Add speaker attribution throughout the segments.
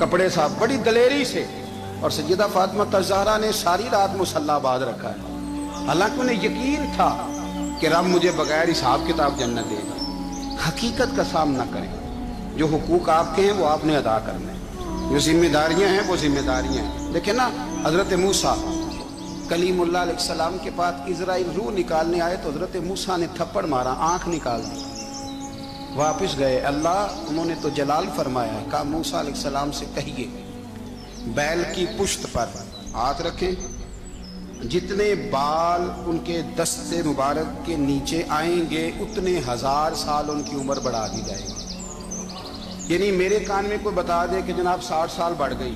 Speaker 1: کپڑے صاحب بڑی دلیری سے، اور سیدہ فاطمہ الزہرا نے ساری رات مصلی آباد رکھا ہے، حالانکہ انہیں یقین تھا کہ رب مجھے بغیر حساب کتاب جنت دے گا۔ حقیقت کا سامنا کریں، جو حقوق آپ کے ہیں وہ آپ نے ادا کرنے، جو ذمہ داریاں ہیں وہ ذمہ داریاں ہیں۔ دیکھیں نا، حضرت موسیٰ کلیم اللہ علیہ السلام کے پاس اسرائیل روح نکالنے آئے تو حضرت موسیٰ نے تھپڑ مارا، آنکھ نکال دی، واپس گئے۔ اللہ انہوں نے تو جلال فرمایا، کہا موسیٰ علیہ السلام سے کہیے بیل کی پشت پر ہاتھ رکھیں، جتنے بال ان کے دست مبارک کے نیچے آئیں گے اتنے 1000 سال ان کی عمر بڑھا دی جائے گی۔ یعنی میرے کان میں کوئی بتا دے کہ جناب 60 سال بڑھ گئی،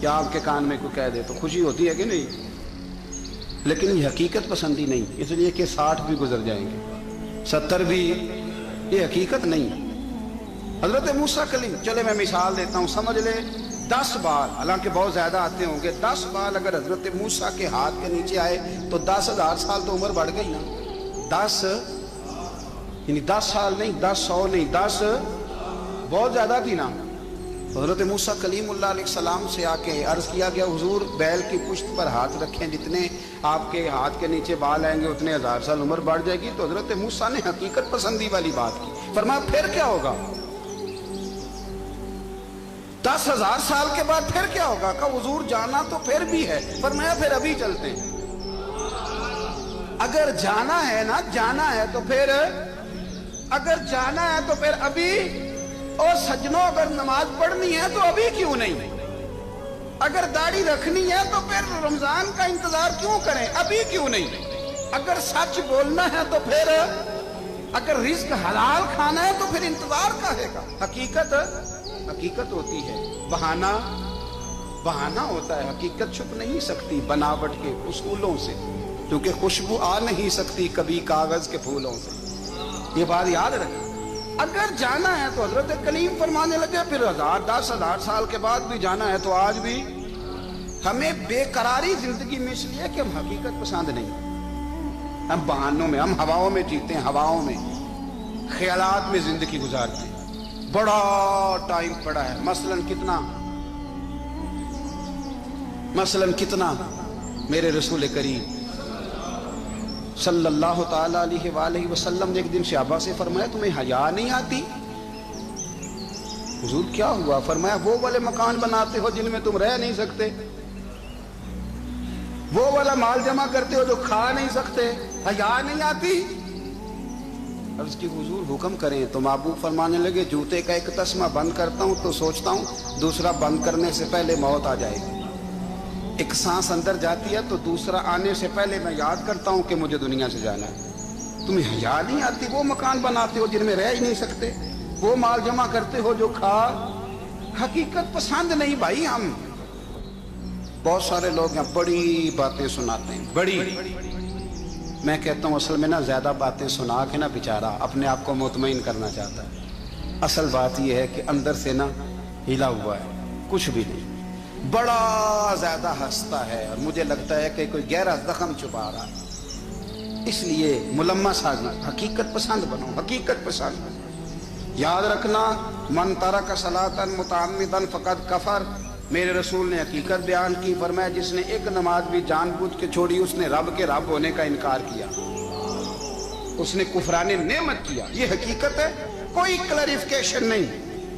Speaker 1: یا آپ کے کان میں کوئی کہہ دے تو خوشی ہوتی ہے کہ نہیں؟ لیکن یہ حقیقت پسندی نہیں، اس لیے کہ 60 بھی گزر جائیں گے، 70 بھی، یہ حقیقت نہیں۔ حضرت موسیٰ کلیم، چلے میں مثال دیتا ہوں، سمجھ لے 10 بال، حالانکہ بہت زیادہ آتے ہوں گے، 10 بال اگر حضرت موسیٰ کے ہاتھ کے نیچے آئے تو 10,000 سال تو عمر بڑھ گئی نا۔ 10 یعنی 10 سال نہیں، 10 100 نہیں، 10 بہت زیادہ تھی نا۔ حضرت موسیٰ کلیم اللہ علیہ السلام سے آ کے عرض کیا گیا، حضور بیل کی پشت پر ہاتھ رکھیں، جتنے آپ کے ہاتھ کے نیچے بال آئیں گے اتنے 1000 سال عمر بڑھ جائے گی۔ تو حضرت موسیٰ نے حقیقت پسندی والی بات کی، فرمایا پھر کیا ہوگا؟ 10,000 سال کے بعد پھر کیا ہوگا؟ کہا حضور جانا تو پھر بھی ہے، فرمایا پھر ابھی چلتے ہیں۔ اگر جانا ہے نا، جانا ہے تو پھر، اگر جانا ہے تو پھر ابھی، اور سجنوں اگر نماز پڑھنی ہے تو ابھی کیوں نہیں؟ اگر داڑھی رکھنی ہے تو پھر رمضان کا انتظار کیوں کریں؟ ابھی کیوں نہیں؟ اگر سچ بولنا ہے تو پھر، اگر رزق حلال کھانا ہے تو پھر انتظار کاہے کا؟ حقیقت ہوتی ہے، بہانہ ہوتا ہے، حقیقت چھپ نہیں سکتی بناوٹ کے اصولوں سے، کیونکہ خوشبو آ نہیں سکتی کبھی کاغذ کے پھولوں سے۔ یہ بات یاد رکھیں، اگر جانا ہے تو حضرت کلیم فرمانے لگے پھر 10,000 سال کے بعد بھی جانا ہے تو آج بھی۔ ہمیں بے قراری زندگی میں اس لیے کہ ہم حقیقت پسند نہیں، ہم بہانوں میں، ہم ہواؤں میں جیتے ہیں، ہواؤں میں، خیالات میں زندگی گزارتے ہیں۔ بڑا ٹائم پڑا ہے، مثلاً کتنا میرے رسول کریم صلی اللہ تعالی علیہ وآلہ وسلم نے ایک دن صحابہ سے فرمایا تمہیں حیا نہیں آتی؟ حضور کیا ہوا؟ فرمایا وہ والے مکان بناتے ہو جن میں تم رہ نہیں سکتے، وہ والا مال جمع کرتے ہو جو کھا نہیں سکتے، حیا نہیں آتی؟ عرض کی حضور حکم کریں تو محبوب فرمانے لگے جوتے کا ایک تسمہ بند کرتا ہوں تو سوچتا ہوں دوسرا بند کرنے سے پہلے موت آ جائے گی، ایک سانس اندر جاتی ہے تو دوسرا آنے سے پہلے میں یاد کرتا ہوں کہ مجھے دنیا سے جانا ہے۔ تمہیں حیا نہیں آتی؟ وہ مکان بناتے ہو جن میں رہ ہی نہیں سکتے، وہ مال جمع کرتے ہو جو کھا، حقیقت پسند نہیں بھائی۔ ہم بہت سارے لوگ ہیں بڑی باتیں سناتے ہیں، بڑی، میں کہتا ہوں اصل میں نا زیادہ باتیں سنا کے نا بیچارہ اپنے آپ کو مطمئن کرنا چاہتا ہے، اصل بات یہ ہے کہ اندر سے نا ہلا ہوا ہے، کچھ بھی نہیں، بڑا زیادہ ہنستا ہے اور مجھے لگتا ہے کہ کوئی گہرا زخم چھپا رہا ہے۔ اس لیے ملمس آنا، حقیقت پسند بنو، حقیقت پسند۔ یاد رکھنا، من ترک صلاۃ متعمدا فقد کفر، میرے رسول نے حقیقت بیان کی، فرمایا جس نے ایک نماز بھی جان بوجھ کے چھوڑی اس نے رب کے رب ہونے کا انکار کیا، اس نے کفران نعمت کیا۔ یہ حقیقت ہے، کوئی کلیریفیکیشن نہیں،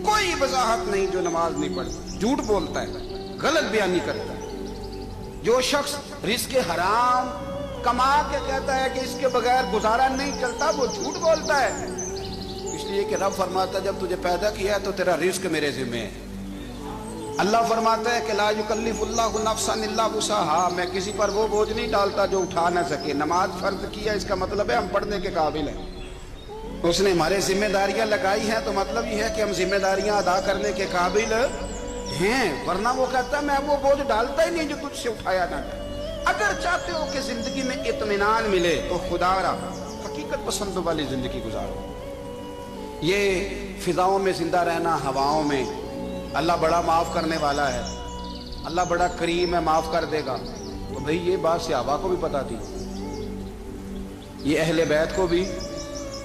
Speaker 1: کوئی وضاحت نہیں۔ جو نماز نہیں پڑھتا جھوٹ بولتا ہے، غلط بیانی کرتا ہے۔ جو شخص رزق حرام کما کے کہتا ہے کہ اس کے بغیر گزارا نہیں چلتا، وہ جھوٹ بولتا ہے، اس لیے کہ رب فرماتا ہے جب تجھے پیدا کیا ہے تو تیرا رزق میرے ذمہ ہے۔ اللہ فرماتا ہے کہ لا یکلف اللہ نفسا الا وسعها، میں کسی پر وہ بوجھ نہیں ڈالتا جو اٹھا نہ سکے۔ نماز فرض کیا اس کا مطلب ہے ہم پڑھنے کے قابل ہیں، اس نے ہمارے ذمہ داریاں لگائی ہیں تو مطلب یہ ہے کہ ہم ذمہ داریاں ادا کرنے کے قابل ہیں، ورنہ وہ کہتا ہے میں وہ بوجھ ڈالتا ہی نہیں جو تجھ سے اٹھایا نہ جائے۔ اگر چاہتے ہو کہ زندگی میں اطمینان ملے تو خدا را حقیقت پسند والی زندگی گزارو۔ یہ فضاؤں میں زندہ رہنا، ہواؤں میں، اللہ بڑا معاف کرنے والا ہے، اللہ بڑا کریم ہے، معاف کر دے گا، تو بھئی یہ بات صحابہ کو بھی پتا تھی، یہ اہل بیت کو بھی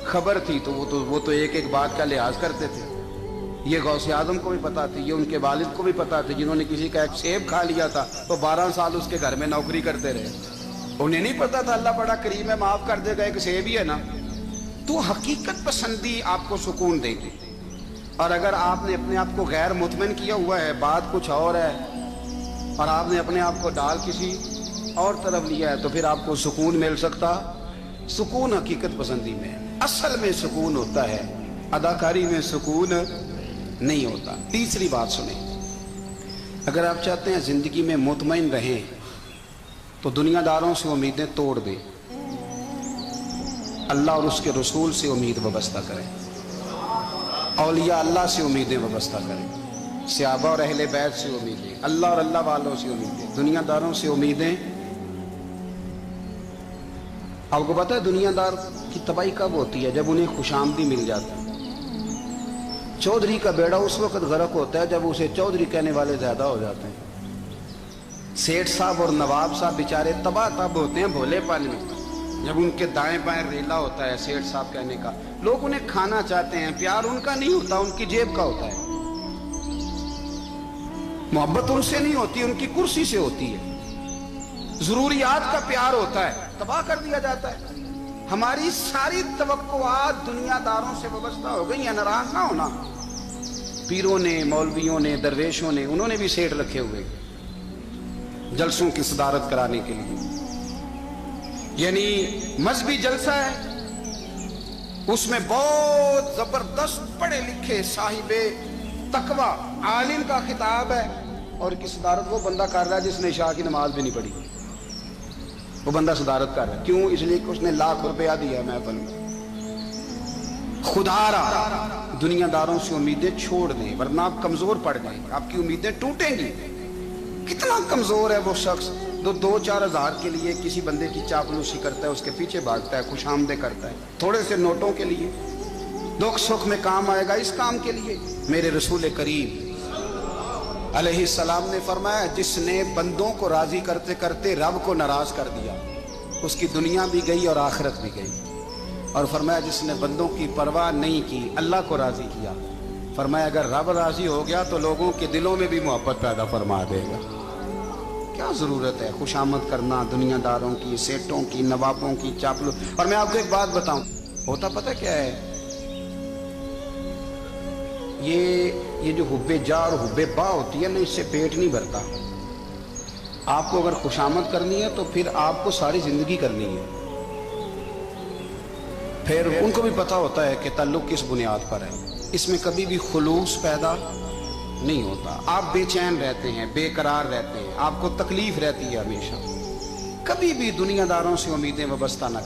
Speaker 1: خبر تھی، تو وہ تو ایک ایک بات کا لحاظ کرتے تھے۔ یہ غوث اعظم کو بھی پتا تھی، یہ ان کے والد کو بھی پتا تھی، جنہوں نے کسی کا ایک سیب کھا لیا تھا تو 12 سال اس کے گھر میں نوکری کرتے رہے. انہیں نہیں پتا تھا اللہ بڑا کریم ہے، معاف کر دے گا، ایک سیب ہی ہے نا. تو حقیقت پسندی آپ کو سکون دے گی. اور اگر آپ نے اپنے آپ کو غیر مطمئن کیا ہوا ہے، بات کچھ اور ہے، اور آپ نے اپنے آپ کو ڈال کسی اور طرف لیا ہے، تو پھر آپ کو سکون مل سکتا. سکون حقیقت پسندی میں، اصل میں سکون ہوتا ہے، اداکاری میں سکون نہیں ہوتا. تیسری بات سنیں، اگر آپ چاہتے ہیں زندگی میں مطمئن رہیں تو دنیا داروں سے امیدیں توڑ دیں، اللہ اور اس کے رسول سے امید وابستہ کریں، اولیاء اللہ سے امیدیں وابستہ کریں، صحابہ اور اہل بیت سے امیدیں، اللہ اور اللہ والوں سے امیدیں، دنیا داروں سے امیدیں. آپ کو پتہ ہے دنیا دار کی تباہی کب ہوتی ہے؟ جب انہیں خوش آمدی مل جاتی ہے. چودھری کا بیڑا اس وقت غرق ہوتا ہے جب اسے چودھری کہنے والے زیادہ ہو جاتے ہیں. سیٹھ صاحب اور نواب صاحب بیچارے تباہ تب ہوتے ہیں بھولے پن میں، جب ان کے دائیں بائیں ریلا ہوتا ہے سیٹھ صاحب کہنے کا. لوگ انہیں کھانا چاہتے ہیں، پیار ان کا نہیں ہوتا، ان کی جیب کا ہوتا ہے. محبت ان سے نہیں ہوتی، ان کی کرسی سے ہوتی ہے. ضروریات کا پیار ہوتا ہے، تباہ کر دیا جاتا ہے. ہماری ساری توقعات دنیا داروں سے وابستہ ہو گئی ہیں. ناراض نہ ہونا، پیروں نے، مولویوں نے، درویشوں نے، انہوں نے بھی سیٹ رکھے ہوئے جلسوں کی صدارت کرانے کے لیے. یعنی مذہبی جلسہ ہے، اس میں بہت زبردست پڑھے لکھے صاحب تقوی عالم کا خطاب ہے، اور کی صدارت وہ بندہ کر رہا ہے جس نے عشاء کی نماز بھی نہیں پڑھی. وہ بندہ صدارت کر رہا ہے، کیوں؟ اس لیے کہ اس نے ₹1,00,000 دیا محفل میں. خدا را دنیا داروں سے امیدیں چھوڑ دیں، ورنہ آپ کمزور پڑ جائیں گے، آپ کی امیدیں ٹوٹیں گی. کتنا کمزور ہے وہ شخص جو 2-4 ہزار کے لیے کسی بندے کی چاپلوسی کرتا ہے، اس کے پیچھے بھاگتا ہے، خوش آمدیں کرتا ہے تھوڑے سے نوٹوں کے لیے. دکھ سکھ میں کام آئے گا اس کام کے لیے. میرے رسول کریم علیہ السلام نے فرمایا، جس نے بندوں کو راضی کرتے کرتے رب کو ناراض کر دیا، اس کی دنیا بھی گئی اور آخرت بھی گئی. اور فرمایا جس نے بندوں کی پرواہ نہیں کی، اللہ کو راضی کیا، فرمایا اگر رب راضی ہو گیا تو لوگوں کے دلوں میں بھی محبت پیدا فرما دے گا. کیا ضرورت ہے خوش آمد کرنا دنیا داروں کی، سیٹوں کی، نوابوں کی، چاپلو. اور میں آپ کو ایک بات بتاؤں، ہوتا پتہ کیا ہے؟ یہ جو حب جا اور حب با ہوتی ہے نا، اس سے پیٹ نہیں بھرتا. آپ کو اگر خوش آمد کرنی ہے تو پھر آپ کو ساری زندگی کرنی ہے. پھر ان کو بھی پتا ہوتا ہے کہ تعلق کس بنیاد پر ہے. اس میں کبھی بھی خلوص پیدا نہیں ہوتا. آپ بے چین رہتے ہیں، بے قرار رہتے ہیں، آپ کو تکلیف رہتی ہے ہمیشہ. کبھی بھی دنیا داروں سے امیدیں وابستہ نہ کریں.